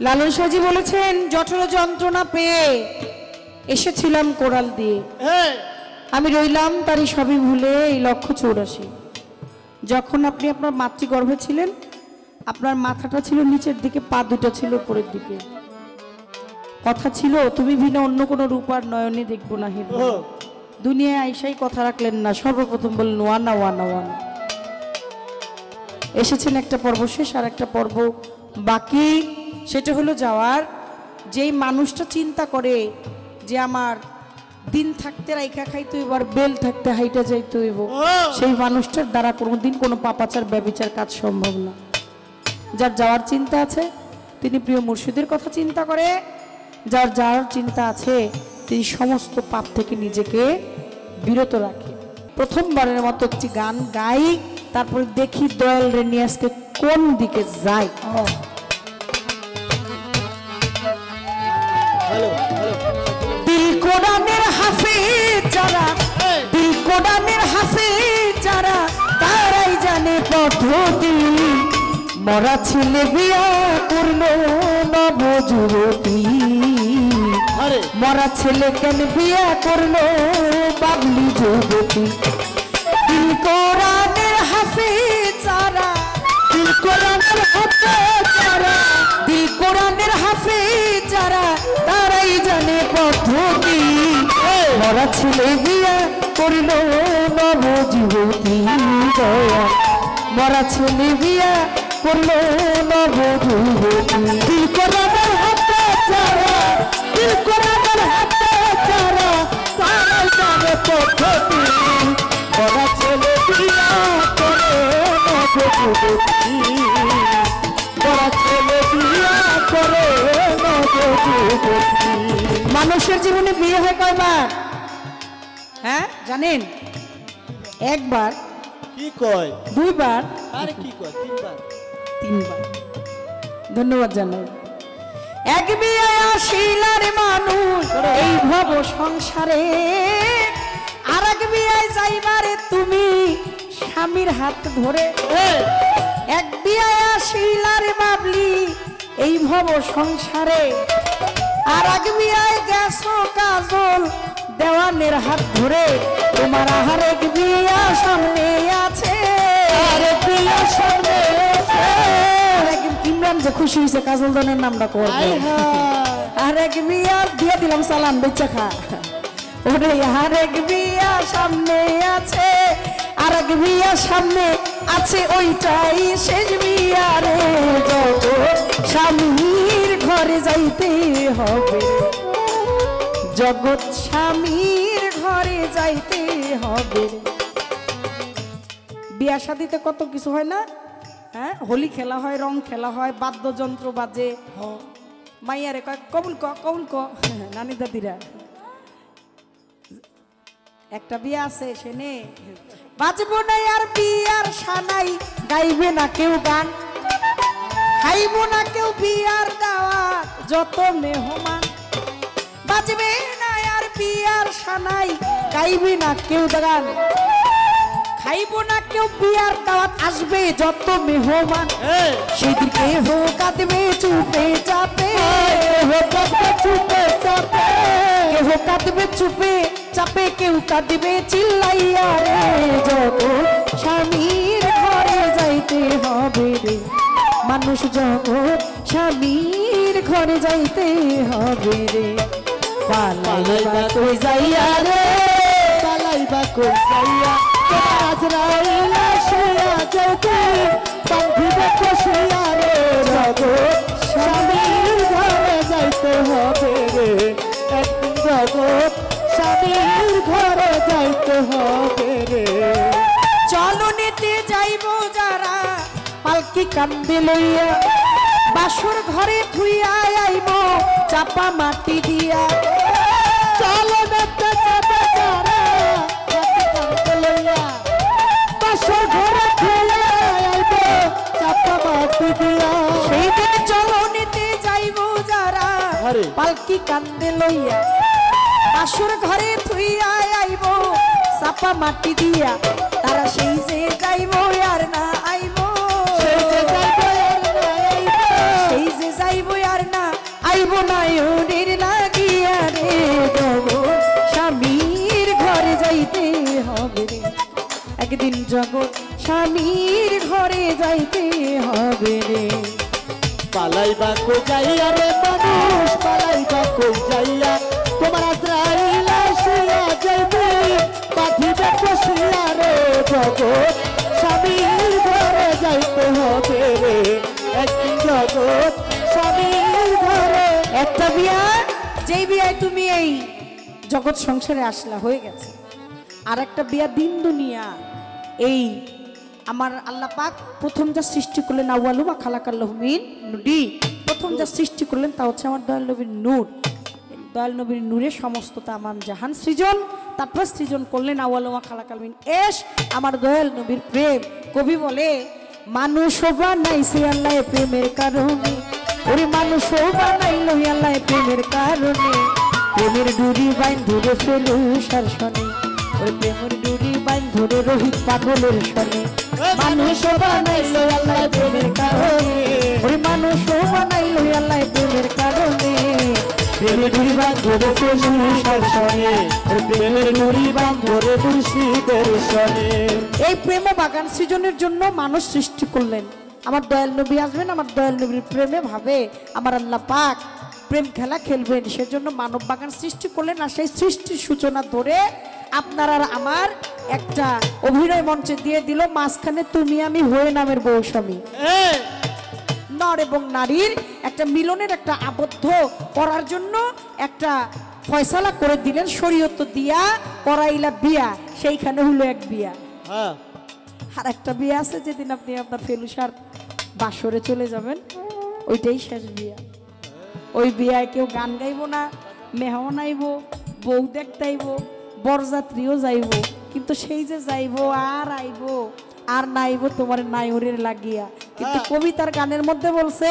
লালন সাজি বলেছেন জঠর যন্ত্রণা পেয়ে এসেছিলাম কোরাল দিয়ে, আমি রইলাম তারই সবই ভুলে এই 184। যখন আপনি আপনার মাতৃগর্ভে ছিলেন আপনার মাথাটা ছিল নিচের দিকে, পা দুটো ছিল উপরের দিকে, কথা ছিল তুমি ভিন্ন অন্য কোনো রূপ আর নয়নে দেখবো না হে। দুনিয়ায় আইসাই কথা রাখলেন না, সর্বপ্রথম বললেন ওয়ানা ওয়ানা ওয়ানা। এসেছেন একটা পর্ব শেষ, আর একটা পর্ব বাকি, সেটা হলো যাওয়ার। যেই মানুষটা চিন্তা করে যে আমার দিন থাকতে রাইখা খাইতে হইব আর বেল থাকতে হাইটা যাইতে হইব, সেই মানুষটার দ্বারা কোনোদিন কোনো পাপাচার ব্যভিচার কাজ সম্ভব না। যার যাওয়ার চিন্তা আছে তিনি প্রিয় মুর্শিদের কথা চিন্তা করে, যার যাওয়ার চিন্তা আছে তিনি সমস্ত পাপ থেকে নিজেকে বিরত রাখে। প্রথমবারের মতো একটি গান গাই, তারপরে দেখি দয়াল রে নিয়ে আজকে কোন দিকে যায়। দিল কোরআনের হাফেজ যারা, দিল কোরআনের হাফেজ যারা, তারাই জানে পদ্ধতি। মরা ছেলে বিয়া করলো নবযুবতী, মরা ছেলে কেন বিয়া করলো বাবলি যুবতী। দিল কোরআনের হাফেজ যারা, দিল কোরআনের হাফেজ যারা, দিল কোরআনের হাফেজ যারা, তারাই জানে পদ্ধতি। মরা ছেলে বিয়া করলো নবযুবতী, মরা ছেলে বিয়া করলো নবযুবতী। দিল কোরআনের হাফেজ যারা, দিল কোরআনের হাফেজ যারা, তারাই জানে পদ্ধতি। মরা ছেলে বিয়া করলো নবযুবতী, মরা ছেলে বিয়া করে নবযুবতী। মানুষের জীবনে বিয়ে হয় কয়বার? হ্যাঁ জানেন? একবার, কি কয় দুইবার, আরে কি কয় তিনবার, তিনবার। ধন্যবাদ জানাই। এক বিয়ে আসিলার মানুষ এই ভব সংসারে, আর এক বিয়ে যাইবারে তুমি স্বামীর হাত ধরে। এক বিয়ে আসিলার বাবলি এই ভব সংসারে, আর এক বিয়ে গেছো কাজল দেওয়ানের হাত ধরে। তোমার আর এক বিয়া সামনে আছে, আরেক বিয়া সামনে আছে। ইমরান যে খুশি হয়েছে কাজল দনের নামটা করবে, আর এক বিয়া দিয়ে দিলাম সালাম বেচা খা। ওরে আর এক বিয়া সামনে আছে, আর এক বিয়া সামনে আছে, ওইটাই শেষ বিয়া রে। যত স্বামীর ঘরে যাইতে হবে, জগৎ স্বামীর ঘরে যাইতে হবে। বিয়া শাদিতে কত কিছু হয় না? হ্যাঁ, হোলি খেলা হয়, রং খেলা হয়, বাদ্যযন্ত্র বাজে, মাইয়ারে কয় কবুল ক কবুল ক। নানি দাদিরা একটা বিয়া আছে সেনে বাজবো না আর বিয়ার সানাই, গাইবে না কেউ গান, খাইব না কেউ বিয়ার দাওয়াত, যত মেহমান। বাজবে না আর বিয়ার সানাই, গাইবে না কেউ গান, খাইব না কেউ বিয়ার দাওয়াত, আসবে যত মেহমান। সেদিন কেহ কাঁদবে চুপে চাপে, চুপে চাপে, কেহ কাঁদবে চুপে চাপে, কেউ কাঁদবে চিল্লাইয়া রে। যত স্বামীর ঘরে যাইতে হবে রে, মানুষ জগৎ স্বামীর ঘরে যাইতে হবে রে। পালাইবা কই যাইয়া রে, পালাইবা কই যাইয়া, আজরাইলা শুয়া যাইতে বান্ধিবে কষিয়া রে। জগৎ স্বামীর ঘরে যাইতে হবে রে, একদিন জগৎ স্বামীর ঘরে যাইতে হবে রে। চলো নিতে যাইব যারা পালকি কান্দে লইয়া, বাসর ঘরে ধুইয়া আইব চাপা মাটি দিয়া। চলো নিতে যাবে যারা পালকি কান্দে লইয়া, বাসর ঘরে ধুইয়া আইব চাপা মাটি দিয়া। সেই দিন চলো নিতে যাইব যারা পালকি কান্দে লইয়া, বাসর ঘরে ধুইয়া আইব চাপা মাটি দিয়া। তারা সেই যে যাইব আর না আইব, সেই যে যাইব আর যাইব নয়নের লাগিয়া রে জগৎ স্বামীর ঘরে যাইতে হবে রে একদিন জগৎ স্বামীর ঘরে যাইতে হবে রে পালাইবা কই যাইয়া রে মানুষ পালাইবা কই যাইয়া তোমার আজরাইল আসিয়া যাইবে পাঠিবে কষিয়া রে জগৎ স্বামীর ঘরে যাইতে হবে রে একদিন জগৎ স্বামীর ঘরে। একটা বিয়া যেই বিয়ায় তুমি এই জগৎ সংসারে আসলা হয়ে গেছে আর একটা বিয়া দিন দুনিয়া এই আমার আল্লাহ পাক প্রথম যা সৃষ্টি করলেন আউয়ালু মা খালাকাল্লাহু মিন নুরি প্রথম যা সৃষ্টি করলেন তা হচ্ছে আমার দয়াল নবীর নূর দয়াল নবীর নূরে সমস্ত তামাম জাহান সৃজন তারপর সৃজন করলেন আউয়ালু মা খালাকাল মিন এশ আমার দয়াল নবীর প্রেম কবি বলে মানুষও বানাইছে আল্লাহ প্রেমের কারণে ওরে মানুষও বানাইলো আল্লাহ প্রেমের কারণে প্রেমের ডুরি বাইন ধরে ফেলু সারসনে ওরে প্রেমের ডুরি বাইন ধরে রোহিত পাগলের সনে মানুষও বানাইলো আল্লাহ প্রেমের কারণে ওরে মানুষও বানাইলো আল্লাহ প্রেমের কারণে প্রেমের ডুরি বাইন ধরে ফেলু সারসনে ওরে প্রেমের ডুরি বাইন ধরে মুর্শিদের সনে। এই প্রেম বাগান সৃজনের জন্য মানুষ সৃষ্টি করলেন আমার দয়াল নবী আসবেন আমার দয়াল নবীর প্রেমে ভাবে আমার আল্লাহ পাক প্রেম খেলা খেলবেন সেজন্য মানব বাগান সৃষ্টি করলেন আর সেই সৃষ্টির সূচনা ধরে আপনার আর আমার একটা অভিনয় মঞ্চে দিয়ে দিল মাঝখানে তুমি আমি হয়ে নামের বৌস্বামী নর এবং নারীর একটা মিলনের একটা আবদ্ধ করার জন্য একটা ফয়সালা করে দিলেন শরীয়ত দিয়া করাইলা বিয়া সেইখানে হলো এক বিয়া আর একটা বিয়ে আছে যেদিন আপনি আপনার ফেলুসার বাসরে চলে যাবেন ওইটাই শেষ বিয়া ওই বিয়ায় কেউ গান গাইব না মেহমান আইব বউ দেখতাইব বরযাত্রীও যাইব কিন্তু সেই যে যাইব আর আইব আর নাইব তোমার নায়রের লাগিয়া কিন্তু কবিতার গানের মধ্যে বলছে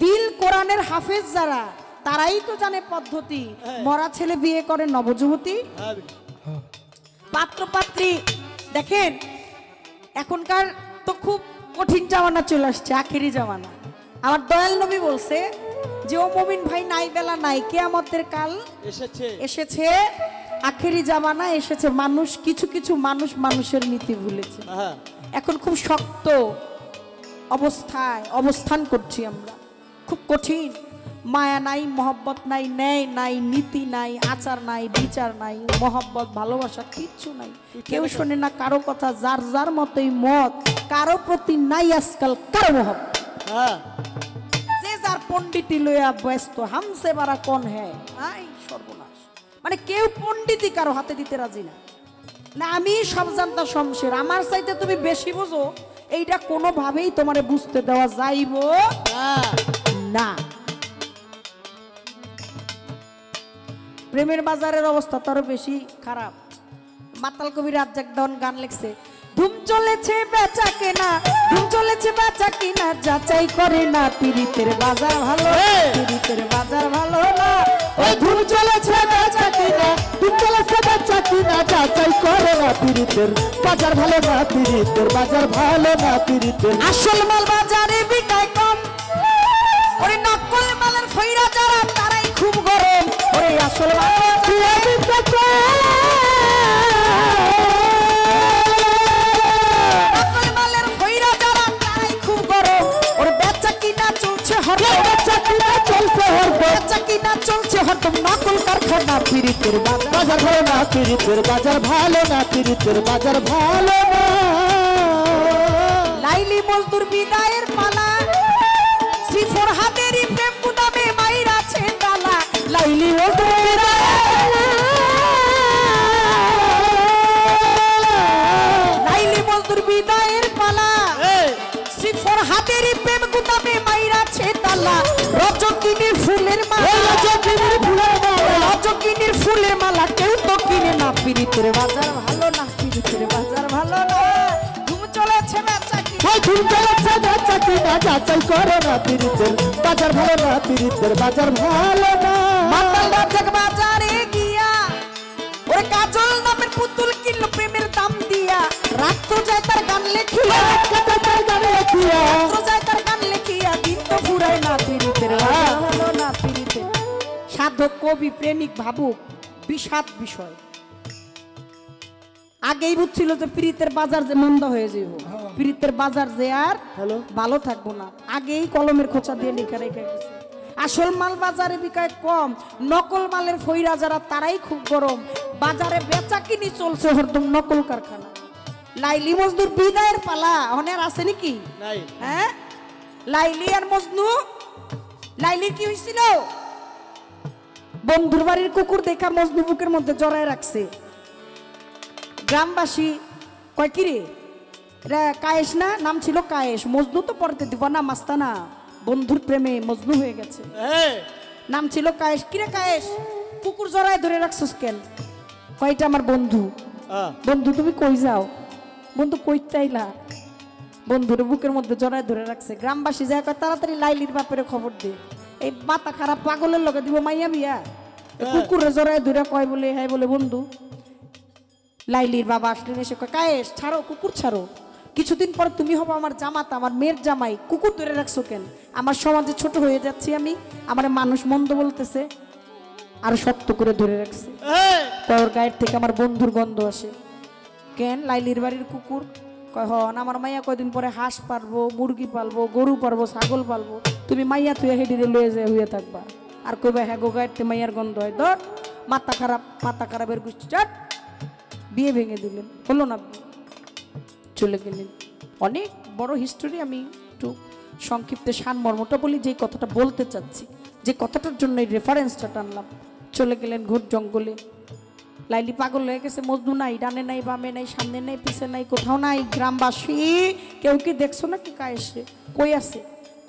দিল কোরআনের হাফেজ যারা তারাই তো জানে পদ্ধতি মরা ছেলে বিয়ে করে নবযুবতী পাত্র পাত্রী দেখেন এখনকার তো খুব কঠিন জামানা চলে আসছে আখেরি জামানা আমার দয়াল নবী বলছে যে ও মুমিন ভাই নাই বেলা নাই কিয়ামতের কাল এসেছে আখেরি জামানা এসেছে মানুষ কিছু কিছু মানুষ মানুষের নীতি ভুলেছে এখন খুব শক্ত অবস্থায় অবস্থান করছি আমরা খুব কঠিন মায়া নাই মহব্বত নাই ন্যায় নাই নীতি নাই আচার নাই বিচার নাই মহব্বত ভালোবাসা কিচ্ছু নাই কেউ শোনে না কারো কথা যার যার মতোই মত কারো প্রতি নাই আজকাল কারো মহব্বত যে যার পণ্ডিতি লইয়া ব্যস্ত হামসে বারা কোন হ্যায় আই সর্বনাশ মানে কেউ পণ্ডিতি কারো হাতে দিতে রাজি না না আমি সব জানতা শমশের আমার চাইতে তুমি বেশি বোঝো এইটা কোনোভাবেই তোমারে বুঝতে দেওয়া যাইব না প্রেমের বাজারের অবস্থা তারও বেশি খারাপ মাতাল কবি রাজ্জাক দেওয়ান গান লিখছে ধুম চলেছে বেচা কেনা ধুম চলেছে বেচা কিনা যাচাই করে না পীড়িতের বাজার ভালো পীড়িতের বাজার ভালো না ওই ধুম চলেছে বেচা কিনা ধুম চলেছে বেচা কিনা যাচাই করে না পীড়িতের বাজার ভালো না পীড়িতের বাজার ভালো না পীড়িতের আসল মাল বাজারে বিকায় কম ওরে নকল মালের ফইরা যারা তারাই খুব গরম ওরে আসল মাল পীড়িতের বাজার ভালো না পীড়িতের বাজার ভালো না পীড়িতের বাজার ভালো না লাইলি মজদুর বিদায়ের পালা শ্রী ফরহাদেরই প্রেম গুদামে মাইরা ছেন্ডালা লাইলি মজদুর লাইলি মজদুর বিদায়ের পালা শ্রী ফরহাদেরই প্রেম গুদামে মাইরা ছেন্ডালা রজকিনীর ফুলের মালা রজকিনীর ফুলের মালা রজকিনীর ফুলের মালা কেউ তো কিনে না পীড়িতের বাজার ভালো না পীড়িতের বাজার ভালো না ধুম চলেছে বেচা কিনা ধুম চলেছে বেচা কিনা যাচাই করে না পীড়িতের বাজার ভালো না পীড়িতের বাজার ভালো না মাতাল রাজ্জাক বাজারে গিয়া ওরে কাজল নামের পুতুল কিনলো প্রেমের দাম দিয়া রাত্র যায় তার গান লেখিয়া তার গান লেখিয়া রাত্র যায় তার গান লেখিয়া দিন তো ফুরায় না পীড়িতের বাজার ভালো না পীড়িতের সাধক কবি প্রেমিক ভাবুক বিষাদ বিষয়। আগেই বুঝছিল যে প্রীতের বাজার যে মন্দ হয়ে যাইব, প্রীতের বাজার যে আর ভালো থাকবো না, আগেই কলমের খোঁচা দিয়ে লেখা রেখে গেছে। আসল মাল বাজারে বিকায় কম, নকল মালের ফইরা যারা তারাই খুব গরম। বাজারে বেচা কিনি চলছে হরদম নকল কারখানা। লাইলি মজনুর বিদায়ের পালা অনেক আছে নাকি? হ্যাঁ, লাইলি আর মজনু, লাইলির কি হয়েছিল? বন্ধুর বাড়ির কুকুর দেখা মজনু বুকের মধ্যে জড়ায় রাখছে। গ্রামবাসী কয় কিরে কায়েস না, নাম ছিল কায়েস, মজনু তো পড়তে দিব না মাস্তানা, বন্ধুর প্রেমে মজনু হয়ে গেছে, নাম ছিল কায়েস। কিরে কায়েস কুকুর জড়ায় ধরে রাখছস কেন? কয়টা আমার বন্ধু। বন্ধু তুমি কই যাও? বন্ধু কই চাইলা? বন্ধুর বুকের মধ্যে জড়ায় ধরে রাখছে। গ্রামবাসী যায় কয় তাড়াতাড়ি লাইলির বাপের খবর দে, এই মাথা খারাপ পাগলের লগে দিব মাইয়া বিয়া। কুকুরে জড়ায় ধরে কয় বলে হ্যাঁ বলে বন্ধু। লাইলির বাবা আসলেন, এসে কয় কায়েস ছাড়ো, কুকুর ছাড়ো, কিছুদিন পর তুমি হবো আমার জামাতা, আমার মেয়ের জামাই, কুকুর ধরে রাখছো কেন? আমার সমাজে ছোট হয়ে যাচ্ছি আমি, আমার মানুষ মন্দ বলতেছে, আর শক্ত করে ধরে রাখছে। তোর গায়ের থেকে আমার বন্ধুর গন্ধ আসে। কেন লাইলির বাড়ির কুকুর? কয় হন আমার মাইয়া কয়দিন পরে হাঁস পারবো, মুরগি পালবো, গরু পারবো, ছাগল পালবো, তুমি মাইয়া তুই হেডিরে লয়ে যায় হয়ে থাকবা। আর কইবা হ্যাঁ গো গায়ের থেকে মাইয়ার গন্ধ হয়। ধর মাথা খারাপ, মাথা খারাপের গুষ্টি। বিয়ে ভেঙে দিলেন, হলো না, চলে গেলেন। অনেক বড় হিস্টোরি, আমি একটু সংক্ষিপ্তে সারমর্মটা বলি, যে কথাটা বলতে চাচ্ছি, যে কথাটার জন্য এই রেফারেন্সটা টানলাম। চলে গেলেন ঘোর জঙ্গলে। লাইলি পাগল হয়ে গেছে, মজনু নাই, ডানে নাই, বামে নাই, সামনে নাই, পিছে নাই, কোথাও নাই। গ্রামবাসী কেউ কি দেখছো না কি কায়েসে? কই আছে?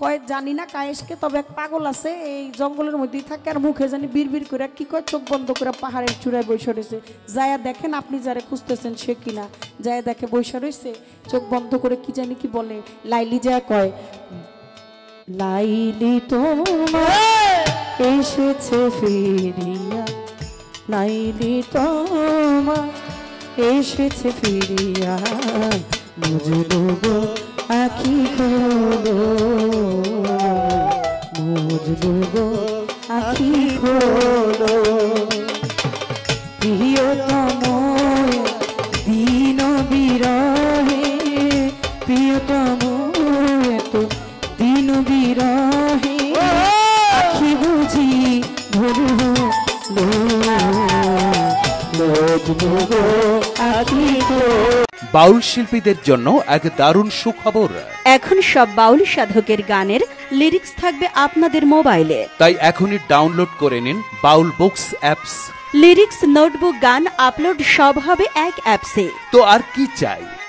কয় জানি না কায়েসকে, তবে এক পাগল আছে এই জঙ্গলের মধ্যেই থাকে, আর মুখে জানি বিড়বিড় করে কি কয়, চোখ বন্ধ করে পাহাড়ের চূড়ায় বসে রয়েছে। যায়া দেখেন আপনি যারে খুঁজতেছেন সে কিনা। যায়া দেখে বসে রয়েছে, চোখ বন্ধ করে কি জানি কি বলে। লাইলি যা কয়, লাইলি তোমার এসেছে ফিরিয়া, লাইলি তোমার এসেছে ফিরিয়া, মজনু গো আখি খোলো, মজনু গো আখি খোলো, প্রিয়তম দিন বিরহে, প্রিয়তম তো দিন বিরহে, আখি বুঝি ধরো মজনু গো আখি খোলো। বাউল শিল্পীদের জন্য এক দারুণ সুখবর। এখন সব বাউল সাধকের গানের লিরিক্স থাকবে আপনাদের মোবাইলে। তাই এখনই ডাউনলোড করে নিন বাউল বুকস অ্যাপস। লিরিক্স, নোটবুক, গান আপলোড সব হবে এক অ্যাপসে। তো আর কি চাই?